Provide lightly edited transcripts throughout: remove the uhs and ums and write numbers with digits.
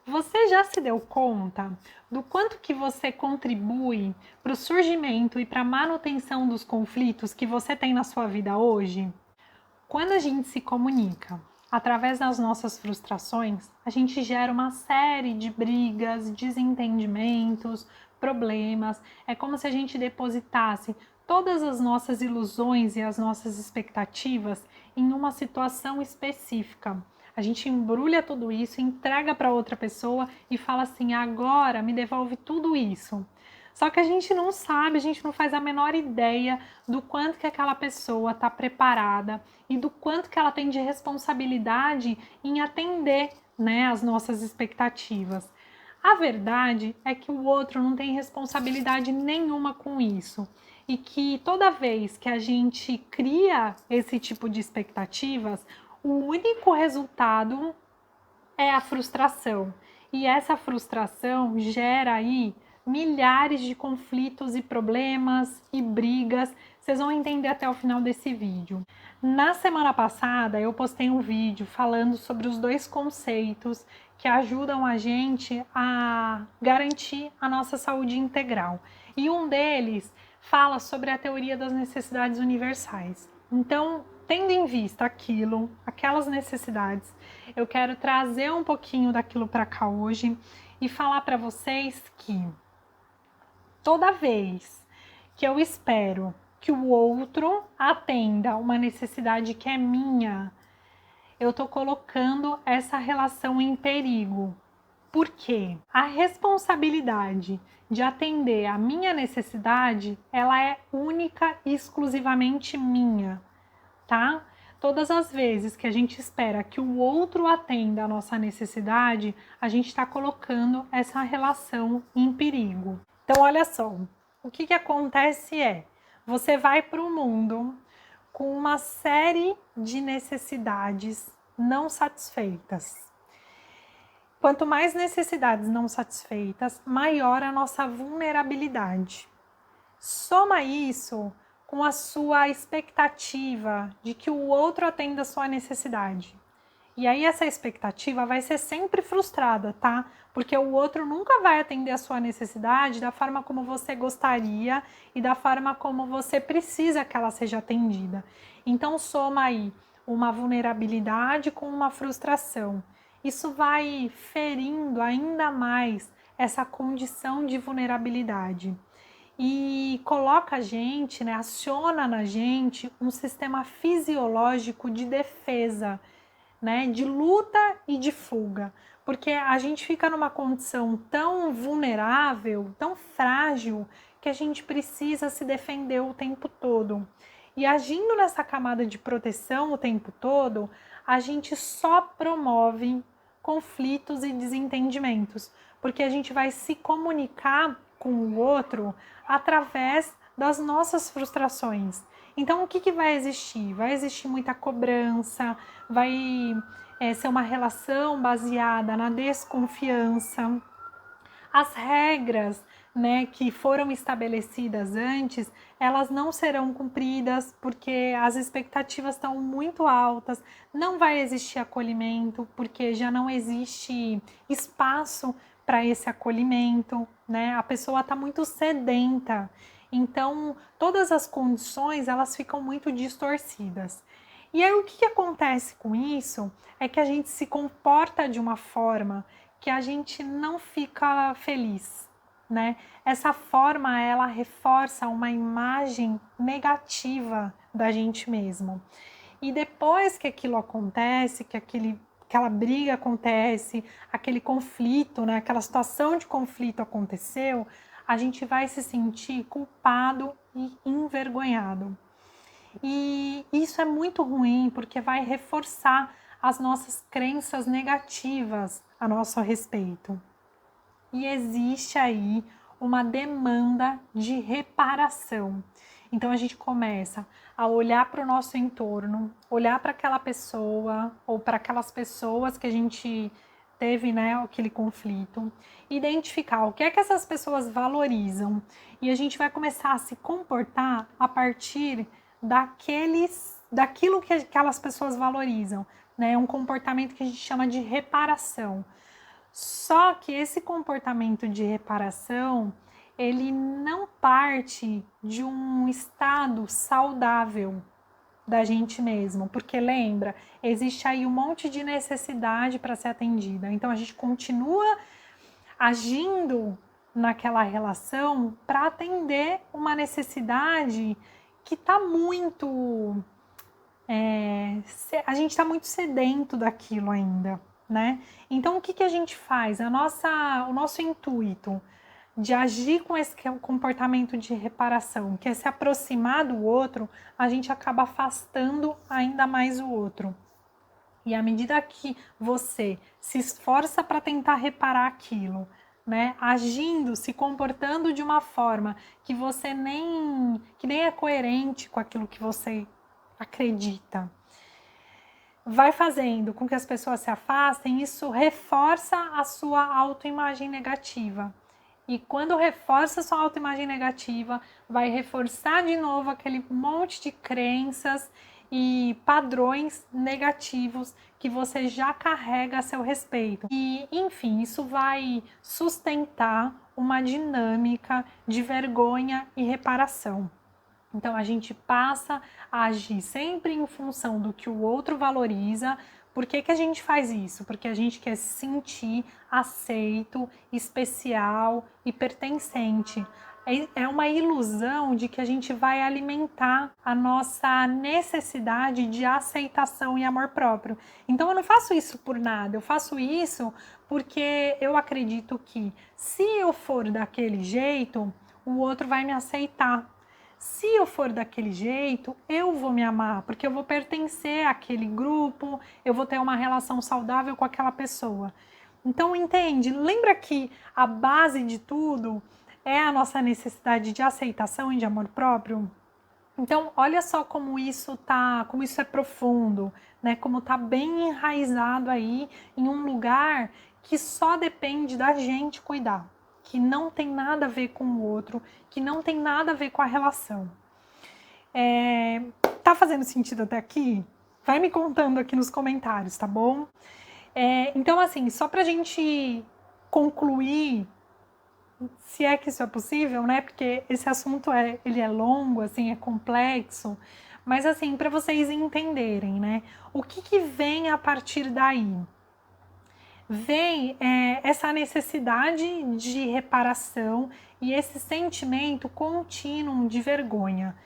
Você já se deu conta do quanto que você contribui para o surgimento e para a manutenção dos conflitos que você tem na sua vida hoje? Quando a gente se comunica através das nossas frustrações, a gente gera uma série de brigas, desentendimentos, problemas. É como se a gente depositasse todas as nossas ilusões e as nossas expectativas em uma situação específica. A gente embrulha tudo isso, entrega para outra pessoa e fala assim: agora me devolve tudo isso. Só que a gente não sabe, a gente não faz a menor ideia do quanto que aquela pessoa está preparada e do quanto que ela tem de responsabilidade em atender, né, as nossas expectativas. A verdade é que o outro não tem responsabilidade nenhuma com isso e que toda vez que a gente cria esse tipo de expectativas, o único resultado é a frustração. E essa frustração gera aí milhares de conflitos e problemas e brigas. Vocês vão entender até o final desse vídeo. Na semana passada eu postei um vídeo falando sobre os dois conceitos que ajudam a gente a garantir a nossa saúde integral. E um deles fala sobre a teoria das necessidades universais. Então, tendo em vista aquelas necessidades, eu quero trazer um pouquinho daquilo para cá hoje e falar para vocês que toda vez que eu espero que o outro atenda uma necessidade que é minha, eu estou colocando essa relação em perigo. Por quê? A responsabilidade de atender a minha necessidade, ela é única e exclusivamente minha, tá? Todas as vezes que a gente espera que o outro atenda a nossa necessidade, a gente está colocando essa relação em perigo. Então, olha só, o que acontece é, você vai para o mundo com uma série de necessidades não satisfeitas. Quanto mais necessidades não satisfeitas, maior a nossa vulnerabilidade. Soma isso com a sua expectativa de que o outro atenda a sua necessidade. E aí essa expectativa vai ser sempre frustrada, tá? Porque o outro nunca vai atender a sua necessidade da forma como você gostaria e da forma como você precisa que ela seja atendida. Então soma aí uma vulnerabilidade com uma frustração. Isso vai ferindo ainda mais essa condição de vulnerabilidade e coloca a gente, né, aciona na gente um sistema fisiológico de defesa, né, de luta e de fuga, porque a gente fica numa condição tão vulnerável, tão frágil, que a gente precisa se defender o tempo todo. E agindo nessa camada de proteção o tempo todo, a gente só promove conflitos e desentendimentos, porque a gente vai se comunicar com o outro através das nossas frustrações. Então, o que vai existir? Vai existir muita cobrança, vai ser uma relação baseada na desconfiança. As regras, né, que foram estabelecidas antes, elas não serão cumpridas porque as expectativas estão muito altas, não vai existir acolhimento porque já não existe espaço para esse acolhimento, né? A pessoa está muito sedenta, então todas as condições elas ficam muito distorcidas. E aí o que acontece com isso é que a gente se comporta de uma forma que a gente não fica feliz, né? Essa forma, ela reforça uma imagem negativa da gente mesmo. E depois que aquilo acontece, que aquela briga acontece, aquele conflito, né? Aquela situação de conflito aconteceu, a gente vai se sentir culpado e envergonhado. E isso é muito ruim porque vai reforçar as nossas crenças negativas a nosso respeito. E existe aí uma demanda de reparação. Então a gente começa a olhar para o nosso entorno, olhar para aquela pessoa ou para aquelas pessoas que a gente teve, né, aquele conflito, identificar o que é que essas pessoas valorizam e a gente vai começar a se comportar a partir daquilo que aquelas pessoas valorizam, né? Um comportamento que a gente chama de reparação. Só que esse comportamento de reparação, ele não parte de um estado saudável da gente mesmo, porque lembra, existe aí um monte de necessidade para ser atendida. Então a gente continua agindo naquela relação para atender uma necessidade que está muito a gente está muito sedento daquilo ainda, né? Então o que a gente faz? O nosso intuito de agir com esse comportamento de reparação, que é se aproximar do outro, a gente acaba afastando ainda mais o outro. E à medida que você se esforça para tentar reparar aquilo, né, agindo, se comportando de uma forma que você nem é coerente com aquilo que você acredita, vai fazendo com que as pessoas se afastem, isso reforça a sua autoimagem negativa. E quando reforça a sua autoimagem negativa, vai reforçar de novo aquele monte de crenças e padrões negativos que você já carrega a seu respeito. E, enfim, isso vai sustentar uma dinâmica de vergonha e reparação. Então a gente passa a agir sempre em função do que o outro valoriza. Por que a gente faz isso? Porque a gente quer se sentir aceito, especial e pertencente. É uma ilusão de que a gente vai alimentar a nossa necessidade de aceitação e amor próprio. Então eu não faço isso por nada, eu faço isso porque eu acredito que se eu for daquele jeito, o outro vai me aceitar. Se eu for daquele jeito, eu vou me amar, porque eu vou pertencer àquele grupo, eu vou ter uma relação saudável com aquela pessoa. Então, entende? Lembra que a base de tudo é a nossa necessidade de aceitação e de amor próprio? Então, olha só como isso é profundo, né? Como tá bem enraizado aí em um lugar que só depende da gente cuidar, que não tem nada a ver com o outro, que não tem nada a ver com a relação. Tá fazendo sentido até aqui? Vai me contando aqui nos comentários, tá bom? Então, assim, só pra gente concluir, se é que isso é possível, né? Porque esse assunto ele é longo, assim, é complexo, mas assim, para vocês entenderem, né? O que vem a partir daí? Vem essa necessidade de reparação e esse sentimento contínuo de vergonha.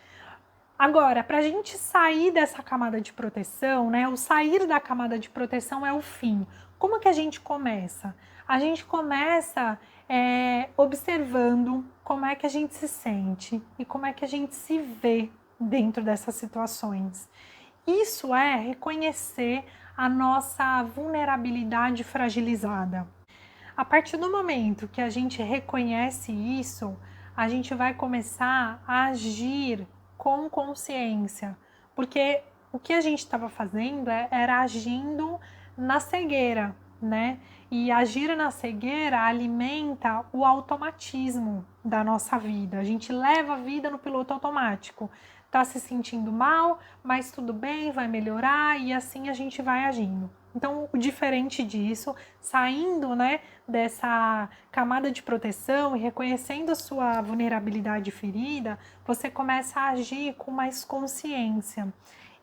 Agora, para a gente sair dessa camada de proteção, né? O sair da camada de proteção é o fim. Como que a gente começa? A gente começa observando como é que a gente se sente e como é que a gente se vê dentro dessas situações. Isso é reconhecer a nossa vulnerabilidade fragilizada. A partir do momento que a gente reconhece isso, a gente vai começar a agir com consciência, porque o que a gente estava fazendo era agindo na cegueira, né? E agir na cegueira alimenta o automatismo da nossa vida. A gente leva a vida no piloto automático. Tá se sentindo mal, mas tudo bem, vai melhorar e assim a gente vai agindo. Então, o diferente disso, saindo, né, dessa camada de proteção e reconhecendo a sua vulnerabilidade ferida, você começa a agir com mais consciência.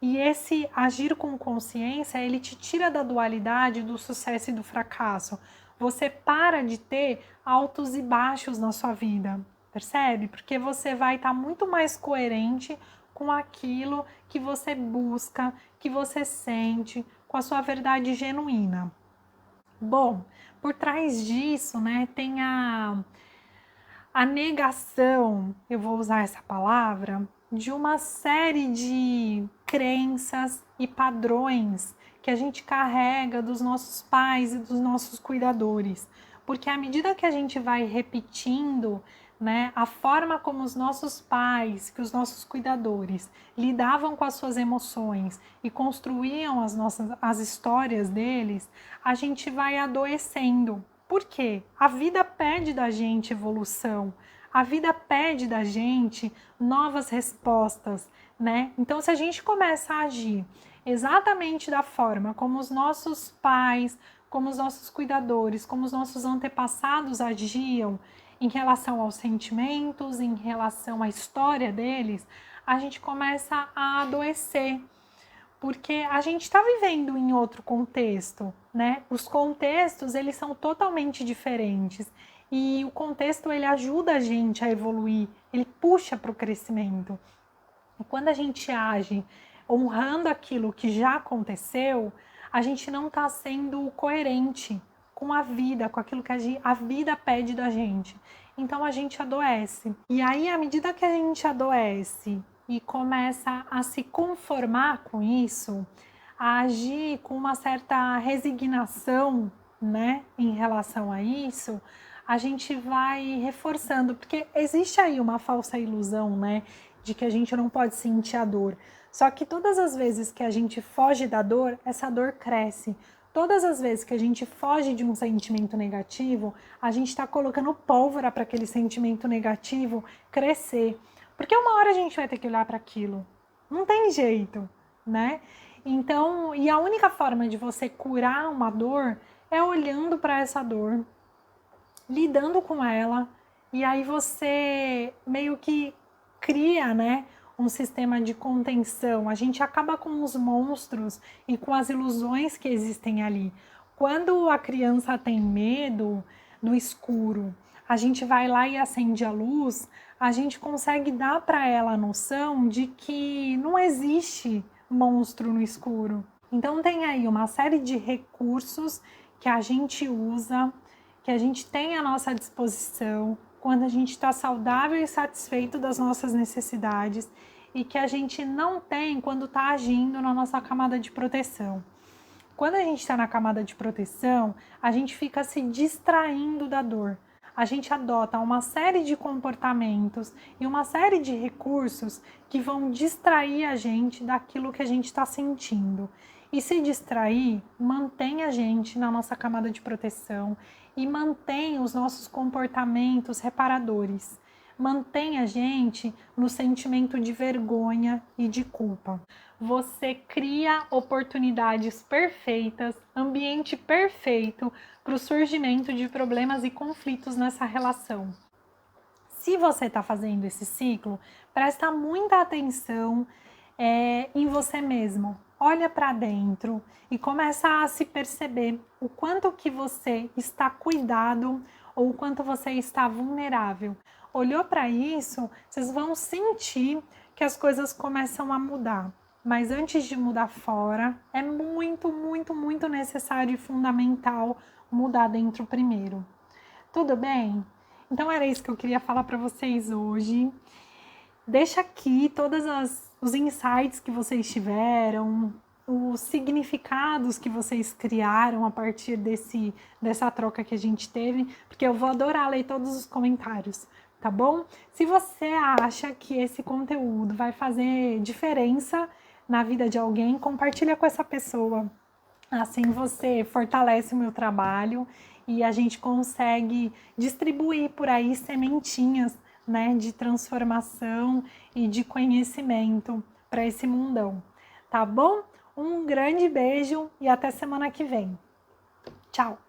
E esse agir com consciência, ele te tira da dualidade do sucesso e do fracasso. Você para de ter altos e baixos na sua vida, percebe? Porque você vai estar muito mais coerente com aquilo que você busca, que você sente, com a sua verdade genuína. Bom, por trás disso, né, tem a negação, eu vou usar essa palavra, de uma série de crenças e padrões que a gente carrega dos nossos pais e dos nossos cuidadores. Porque à medida que a gente vai repetindo, né, a forma como os nossos pais, que os nossos cuidadores lidavam com as suas emoções e construíam as histórias deles, a gente vai adoecendo. Por quê? A vida pede da gente evolução, a vida pede da gente novas respostas, né? Então, se a gente começa a agir exatamente da forma como os nossos pais, como os nossos cuidadores, como os nossos antepassados agiam em relação aos sentimentos, em relação à história deles, a gente começa a adoecer, porque a gente está vivendo em outro contexto, né? Os contextos, eles são totalmente diferentes e o contexto, ele ajuda a gente a evoluir, ele puxa para o crescimento. E quando a gente age honrando aquilo que já aconteceu, a gente não está sendo coerente com a vida, com aquilo que a vida pede da gente. Então a gente adoece. E aí, à medida que a gente adoece e começa a se conformar com isso, a agir com uma certa resignação, né, em relação a isso, a gente vai reforçando, porque existe aí uma falsa ilusão, né, de que a gente não pode sentir a dor. Só que todas as vezes que a gente foge da dor, essa dor cresce. Todas as vezes que a gente foge de um sentimento negativo, a gente está colocando pólvora para aquele sentimento negativo crescer. Porque uma hora a gente vai ter que olhar para aquilo. Não tem jeito, né? Então, e a única forma de você curar uma dor é olhando para essa dor, lidando com ela, e aí você meio que cria, né, um sistema de contenção. A gente acaba com os monstros e com as ilusões que existem ali. Quando a criança tem medo do escuro, a gente vai lá e acende a luz, a gente consegue dar para ela a noção de que não existe monstro no escuro. Então tem aí uma série de recursos que a gente usa, que a gente tem à nossa disposição quando a gente está saudável e satisfeito das nossas necessidades e que a gente não tem quando está agindo na nossa camada de proteção. Quando a gente está na camada de proteção, a gente fica se distraindo da dor. A gente adota uma série de comportamentos e uma série de recursos que vão distrair a gente daquilo que a gente está sentindo. E se distrair, mantém a gente na nossa camada de proteção e mantém os nossos comportamentos reparadores. Mantém a gente no sentimento de vergonha e de culpa. Você cria oportunidades perfeitas, ambiente perfeito para o surgimento de problemas e conflitos nessa relação. Se você está fazendo esse ciclo, presta muita atenção em você mesmo. Olha para dentro e começa a se perceber o quanto que você está cuidado ou o quanto você está vulnerável. Olhou para isso, vocês vão sentir que as coisas começam a mudar. Mas antes de mudar fora, é muito, muito, muito necessário e fundamental mudar dentro primeiro. Tudo bem? Então era isso que eu queria falar para vocês hoje. Deixa aqui todos os insights que vocês tiveram, os significados que vocês criaram a partir dessa troca que a gente teve, porque eu vou adorar ler todos os comentários, tá bom? Se você acha que esse conteúdo vai fazer diferença na vida de alguém, compartilha com essa pessoa. Assim você fortalece o meu trabalho e a gente consegue distribuir por aí sementinhas, né, de transformação e de conhecimento para esse mundão, tá bom? Um grande beijo e até semana que vem. Tchau!